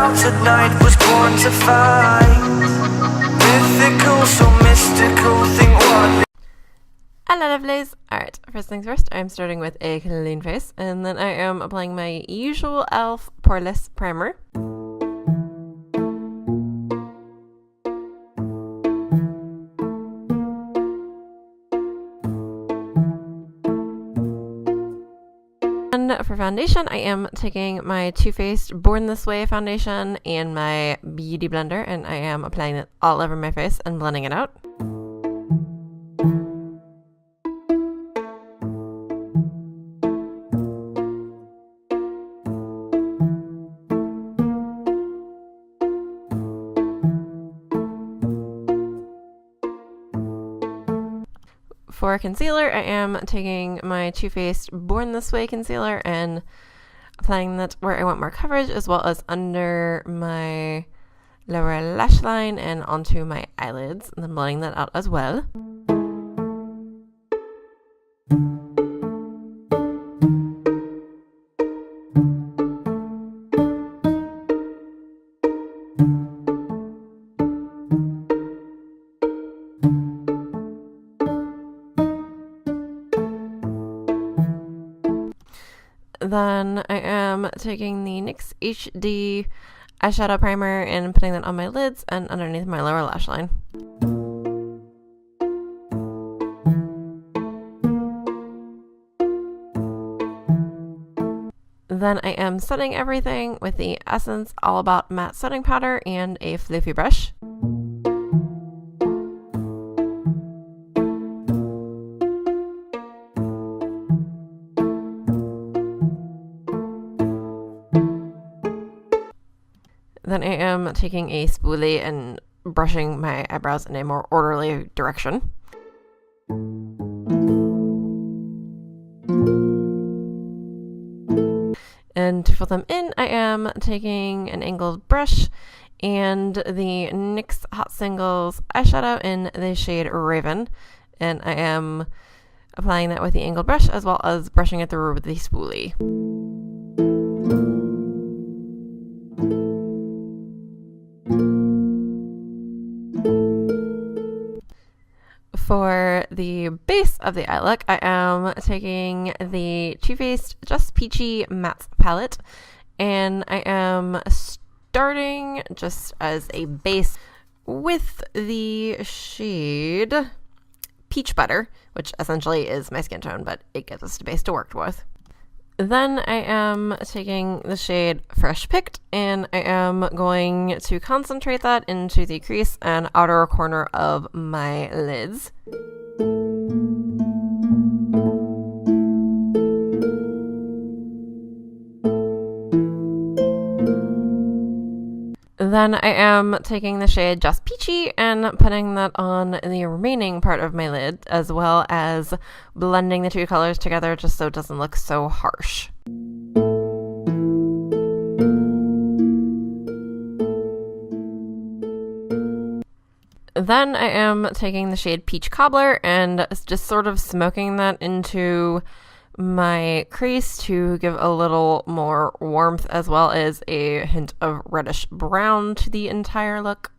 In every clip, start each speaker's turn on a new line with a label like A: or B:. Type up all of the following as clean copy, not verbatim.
A: out at night was born to fight. Mythical, so mystical, think what.
B: Hello lovelies! Alright, first things first, I'm starting with a clean face, and then I am applying my usual e.l.f. Poreless Primer. And for foundation, I am taking my Too Faced Born This Way foundation and my Beauty Blender, and I am applying it all over my face and blending it out. For concealer, I am taking my Too Faced Born This Way concealer and applying that where I want more coverage, as well as under my lower lash line and onto my eyelids, and then blending that out as well. Then I am taking the Nyx HD Eyeshadow Primer and putting that on my lids and underneath my lower lash line. Then I am setting everything with the Essence All About Matte Setting Powder and a floofy brush. Then I am taking a spoolie and brushing my eyebrows in a more orderly direction. And to fill them in, I am taking an angled brush and the NYX Hot Singles eyeshadow in the shade Raven. And I am applying that with the angled brush as well as brushing it through with the spoolie. For the base of the eye look, I am taking the Too Faced Just Peachy Matte Palette, and I am starting just as a base with the shade Peach Butter, which essentially is my skin tone, but it gives us a base to work with. Then I am taking the shade Fresh Picked, and I am going to concentrate that into the crease and outer corner of my lids. Then I am taking the shade Just Peachy and putting that on the remaining part of my lid, as well as blending the two colors together just so it doesn't look so harsh. Then I am taking the shade Peach Cobbler and just sort of smoking that into my crease to give a little more warmth, as well as a hint of reddish brown to the entire look.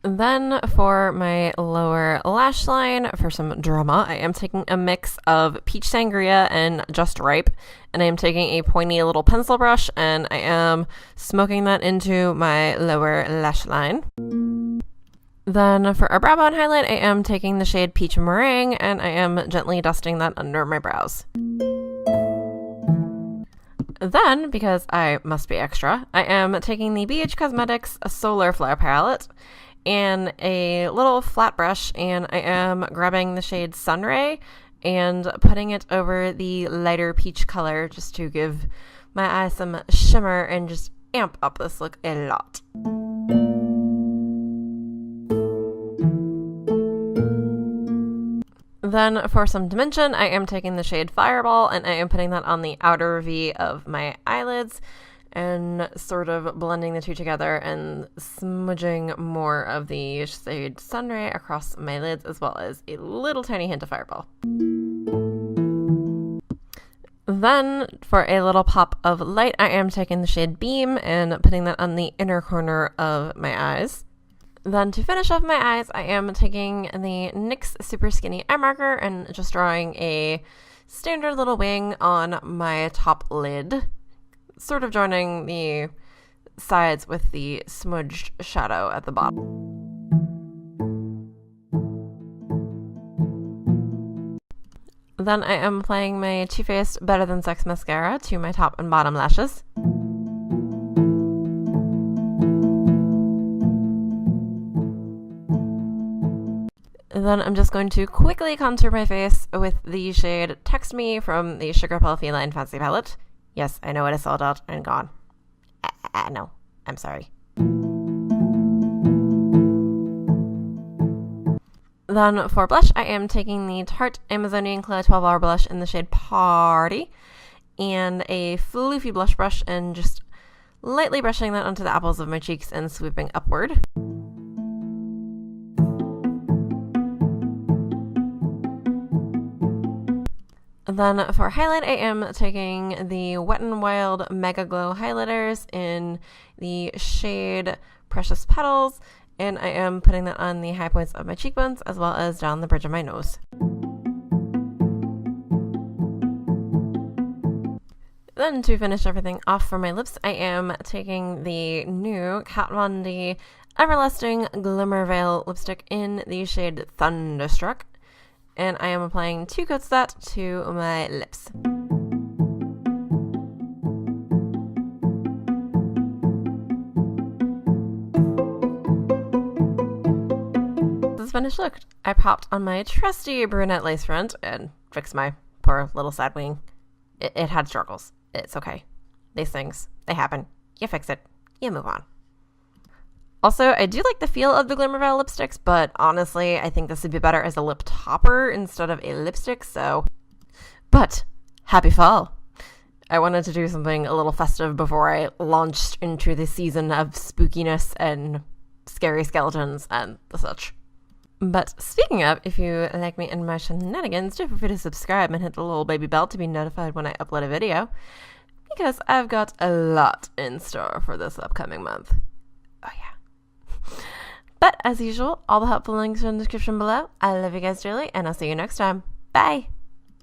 B: Then for my lower lash line, for some drama, I am taking a mix of Peach Sangria and Just Ripe, and I am taking a pointy little pencil brush and I am smoking that into my lower lash line. Then for our brow bone highlight, I am taking the shade Peach Meringue and I am gently dusting that under my brows. Then, because I must be extra, I am taking the BH Cosmetics Solar Flare Palette and a little flat brush, and I am grabbing the shade Sunray and putting it over the lighter peach color just to give my eyes some shimmer and just amp up this look a lot. Then for some dimension, I am taking the shade Fireball and I am putting that on the outer V of my eyelids and sort of blending the two together and smudging more of the shade Sunray across my lids, as well as a little tiny hint of Fireball. Then, for a little pop of light, I am taking the shade Beam and putting that on the inner corner of my eyes. Then, to finish off my eyes, I am taking the NYX Super Skinny Eye Marker and just drawing a standard little wing on my top lid, sort of joining the sides with the smudged shadow at the bottom. Then I am applying my Too Faced Better Than Sex mascara to my top and bottom lashes. Then I'm just going to quickly contour my face with the shade Text Me from the Sugarpill Feline Fancy Palette. Yes, I know it is sold out and gone. No, I'm sorry. Then for blush, I am taking the Tarte Amazonian Clay 12-Hour Blush in the shade Party and a floofy blush brush and just lightly brushing that onto the apples of my cheeks and swooping upward. Then for highlight, I am taking the Wet n Wild Megaglo highlighters in the shade Precious Petals, and I am putting that on the high points of my cheekbones as well as down the bridge of my nose. Then to finish everything off for my lips, I am taking the new Kat Von D Everlasting Glimmer Veil lipstick in the shade Thunderstruck, and I am applying 2 coats of that to my lips. Finished look. I popped on my trusty brunette lace front and fixed my poor little side wing. It had struggles. It's okay. These things, they happen. You fix it. You move on. Also, I do like the feel of the Glimmer Veil lipsticks, but honestly, I think this would be better as a lip topper instead of a lipstick, so... But, happy fall! I wanted to do something a little festive before I launched into the season of spookiness and scary skeletons and the such. But speaking of, if you like me and my shenanigans, do feel free to subscribe and hit the little baby bell to be notified when I upload a video, because I've got a lot in store for this upcoming month. Oh yeah. But as usual, all the helpful links are in the description below. I love you guys dearly, and I'll see you next time. Bye!